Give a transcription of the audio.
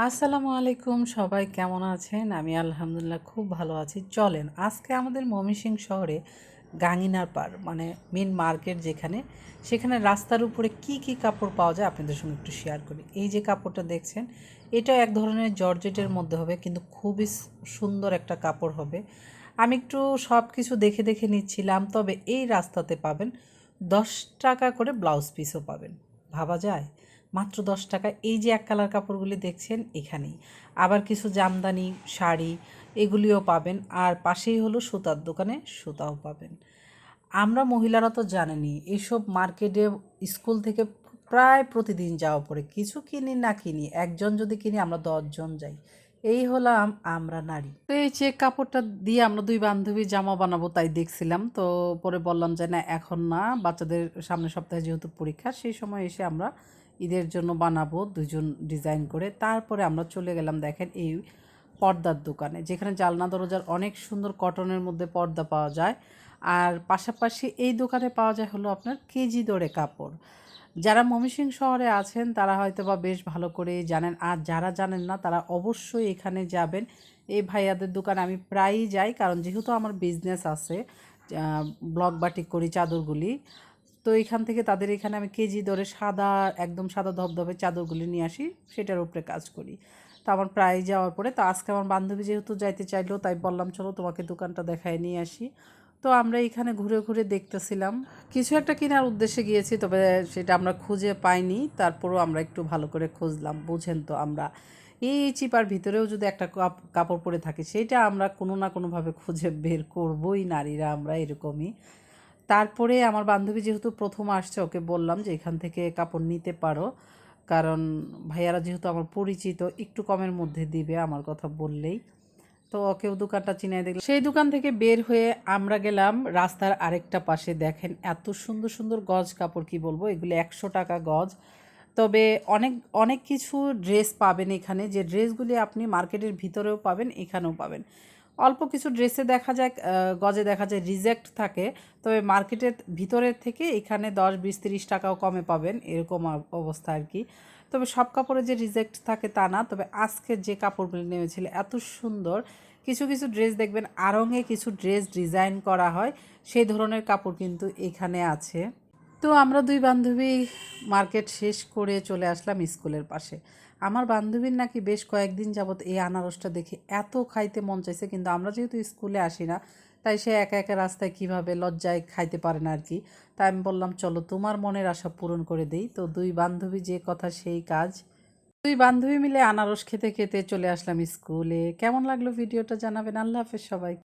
আসসালামু আলাইকুম, সবাই কেমন আছেন? আমি আলহামদুলিল্লাহ খুব ভালো আছি। চলেন আজকে আমাদের ময়মনসিংহ শহরে গাঙিনার পাড় মানে মেন মার্কেট যেখানে, সেখানে রাস্তার উপরে কি কি কাপড় পাওয়া যায় আপনাদের সঙ্গে একটু শেয়ার করি। এই যে কাপড়টা দেখছেন, এটা এক ধরনের জর্জেটের মধ্যে হবে, কিন্তু খুবই সুন্দর একটা কাপড় হবে। আমি একটু সব কিছু দেখে দেখে নিচ্ছিলাম, তবে এই রাস্তাতে পাবেন 10 টাকা করে ব্লাউজ পিসও পাবেন। ভাবা যায়? মাত্র 10 টাকা। এই যে এক কালার কাপড়গুলি দেখছেন এখানেই। আবার কিছু জামদানি শাড়ি এগুলিও পাবেন, আর পাশেই হলো সুতার দোকানে সুতাও পাবেন। আমরা মহিলারা তো জানেনই, এইসব মার্কেটে স্কুল থেকে প্রায় প্রতিদিন যাওয়া পড়ে, কিছু কিনি না কিনি, একজন যদি কিনি আমরা 10 জন যাই। এই হলাম আমরা নারী। তো এই যে কাপড়টা দিয়ে আমরা দুই বান্ধবী জামা বানাবো তাই দেখছিলাম, তো পরে বললাম যে না এখন না, বাচ্চাদের সামনের সপ্তাহে যেহেতু পরীক্ষা, সেই সময় এসে আমরা ঈদের জন্য বানাবো দুজন ডিজাইন করে। তারপরে আমরা চলে গেলাম দেখেন এই পর্দার দোকানে, যেখানে জালনা দরজার অনেক সুন্দর কটনের মধ্যে পর্দা পাওয়া যায়। আর পাশাপাশি এই দোকানে পাওয়া যায় হলো আপনার কেজি দরে কাপড়। যারা ময়মনসিংহ শহরে আছেন তারা হয়তো বা বেশ ভালো করেই জানেন, আর যারা জানেন না তারা অবশ্যই এখানে যাবেন। এই ভাইয়াদের দোকানে আমি প্রায়ই যাই, কারণ যেহেতু আমার বিজনেস আছে, ব্লক বাটিক করি চাদরগুলি। তো এখান থেকে তাদের এখানে আমি কেজি দরে সাদা, একদম সাদা ধবধবে চাদরগুলি নিয়ে আসি, সেটার উপরে কাজ করি। তো আমার প্রায় যাওয়ার পরে, তো আজকে আমার বান্ধবী যেহেতু যাইতে চাইলো তাই বললাম চলো তোমাকে দোকানটা দেখায় নিয়ে আসি। তো আমরা এখানে ঘুরে ঘুরে দেখতেছিলাম, কিছু একটা কেনার উদ্দেশ্যে গিয়েছি, তবে সেটা আমরা খুঁজে পাইনি। তারপরও আমরা একটু ভালো করে খুঁজলাম, বুঝেন তো আমরা এই চিপার ভিতরেও যদি একটা কাপড় পরে থাকি, সেটা আমরা কোনো না কোনোভাবে খুঁজে বের করবই, নারীরা আমরা এরকমই। তারপরে আমার বান্ধবী যেহেতু প্রথম আসছে, ওকে বললাম যে এখান থেকে কাপড় নিতে পারো, কারণ ভাইয়ারা যেহেতু আমার পরিচিত, একটু কমের মধ্যে দিবে আমার কথা বললেই। তো ওকেও দোকানটা চিনাই দিল। সেই দোকান থেকে বের হয়ে আমরা গেলাম রাস্তার আরেকটা পাশে। দেখেন এত সুন্দর সুন্দর গজ কাপড়, কি বলবো, এগুলো 100 টাকা গজ। তবে অনেক অনেক কিছু ড্রেস পাবেন এখানে, যে ড্রেসগুলি আপনি মার্কেটের ভিতরেও পাবেন, এখানেও পাবেন। অল্প কিছু ড্রেসে দেখা যায় গজে দেখা যায় রিজেক্ট থাকে, তবে মার্কেটের ভিতরের থেকে এখানে 10, 20, 30 টাকাও কমে পাবেন, এরকম অবস্থা আর কি। তবে সব কাপড়ে যে রিজেক্ট থাকে তা না, তবে আজকে যে কাপড়গুলি নেমেছিল এত সুন্দর। কিছু কিছু ড্রেস দেখবেন আড়ঙে কিছু ড্রেস ডিজাইন করা হয়, সেই ধরনের কাপড় কিন্তু এখানে আছে। তো আমরা দুই বান্ধবী মার্কেট শেষ করে চলে আসলাম স্কুলের পাশে। আমার বান্ধবীর নাকি বেশ কয়েকদিন যাবৎ এই আনারসটা দেখে এত খাইতে মন চাইছে, কিন্তু আমরা যেহেতু স্কুলে আসি না, তাই সে একা একা রাস্তায় কিভাবে লজ্জায় খাইতে পারে না আর কি। তাই আমি বললাম চলো তোমার মনের আশা পূরণ করে দেই। তো দুই বান্ধবী যে কথা সেই কাজ, দুই বান্ধবী মিলে আনারস খেতে খেতে চলে আসলাম স্কুলে। কেমন লাগলো ভিডিওটা জানাবেন। আল্লাহ হাফেজ সবাই।